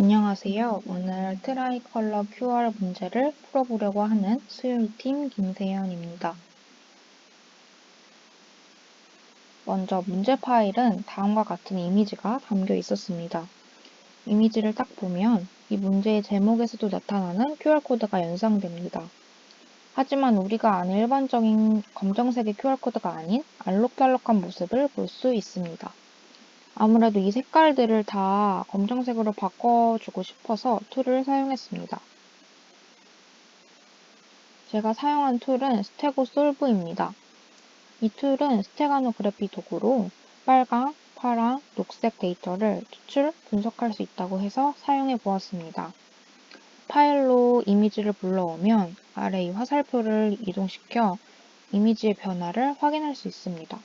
안녕하세요. 오늘 트라이컬러 QR 문제를 풀어보려고 하는 수요일팀 김세연입니다. 먼저 문제 파일은 다음과 같은 이미지가 담겨 있었습니다. 이미지를 딱 보면 이 문제의 제목에서도 나타나는 QR코드가 연상됩니다. 하지만 우리가 아는 일반적인 검정색의 QR코드가 아닌 알록달록한 모습을 볼 수 있습니다. 아무래도 이 색깔들을 다 검정색으로 바꿔주고 싶어서 툴을 사용했습니다. 제가 사용한 툴은 스테고 솔브입니다. 이 툴은 스테가노그래피 도구로 빨강, 파랑, 녹색 데이터를 추출, 분석할 수 있다고 해서 사용해 보았습니다. 파일로 이미지를 불러오면 아래 이 화살표를 이동시켜 이미지의 변화를 확인할 수 있습니다.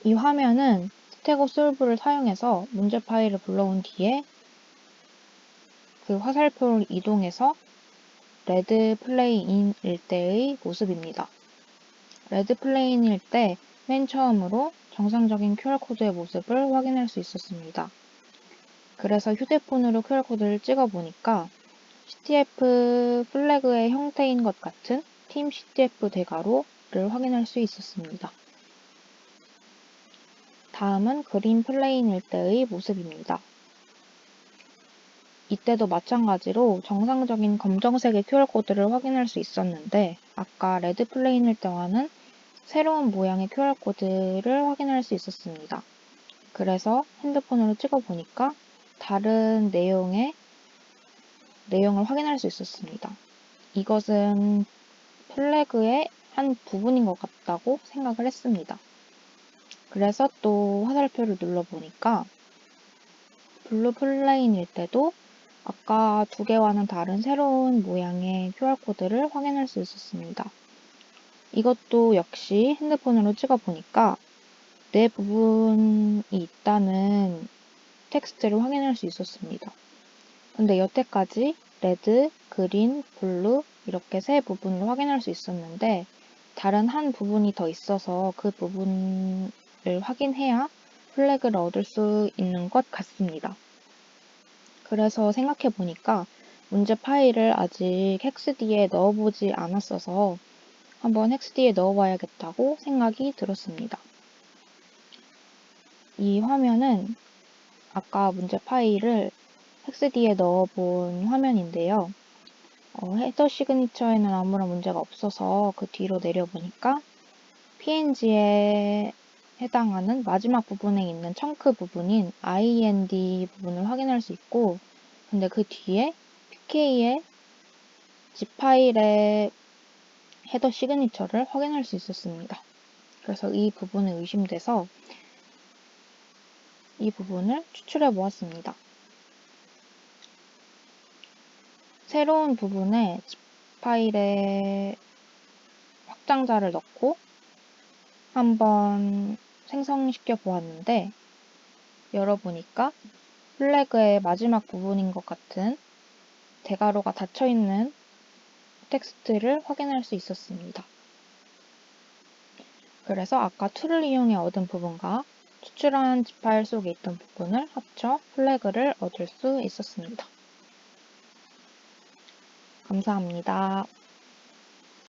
이 화면은 스테고 솔브를 사용해서 문제 파일을 불러온 뒤에 그 화살표를 이동해서 레드 플레인일 때의 모습입니다. 레드 플레인일 때 맨 처음으로 정상적인 QR코드의 모습을 확인할 수 있었습니다. 그래서 휴대폰으로 QR코드를 찍어보니까 CTF 플래그의 형태인 것 같은 팀 CTF 대괄호를 확인할 수 있었습니다. 다음은 그린 플레인일 때의 모습입니다. 이때도 마찬가지로 정상적인 검정색의 QR코드를 확인할 수 있었는데 아까 레드 플레인일 때와는 새로운 모양의 QR코드를 확인할 수 있었습니다. 그래서 핸드폰으로 찍어보니까 다른 내용을 확인할 수 있었습니다. 이것은 플래그의 한 부분인 것 같다고 생각을 했습니다. 그래서 또 화살표를 눌러보니까 블루 플레인일 때도 아까 두 개와는 다른 새로운 모양의 QR코드를 확인할 수 있었습니다. 이것도 역시 핸드폰으로 찍어보니까 네 부분이 있다는 텍스트를 확인할 수 있었습니다. 근데 여태까지 레드, 그린, 블루 이렇게 세 부분을 확인할 수 있었는데 다른 한 부분이 더 있어서 그 부분을 확인해야 플래그를 얻을 수 있는 것 같습니다. 그래서 생각해보니까 문제 파일을 아직 헥스디에 넣어보지 않았어서 한번 헥스디에 넣어봐야겠다고 생각이 들었습니다. 이 화면은 아까 문제 파일을 헥스디에 넣어본 화면인데요. 헤더 시그니처에는 아무런 문제가 없어서 그 뒤로 내려보니까 PNG에 해당하는 마지막 부분에 있는 청크 부분인 IND 부분을 확인할 수 있고 근데 그 뒤에 PK의 zip 파일의 헤더 시그니처를 확인할 수 있었습니다. 그래서 이 부분이 의심돼서 이 부분을 추출해 보았습니다. 새로운 부분에 zip 파일에 확장자를 넣고 한번 생성시켜 보았는데 열어보니까 플래그의 마지막 부분인 것 같은 대괄호가 닫혀있는 텍스트를 확인할 수 있었습니다. 그래서 아까 툴을 이용해 얻은 부분과 추출한 zip 파일 속에 있던 부분을 합쳐 플래그를 얻을 수 있었습니다. 감사합니다.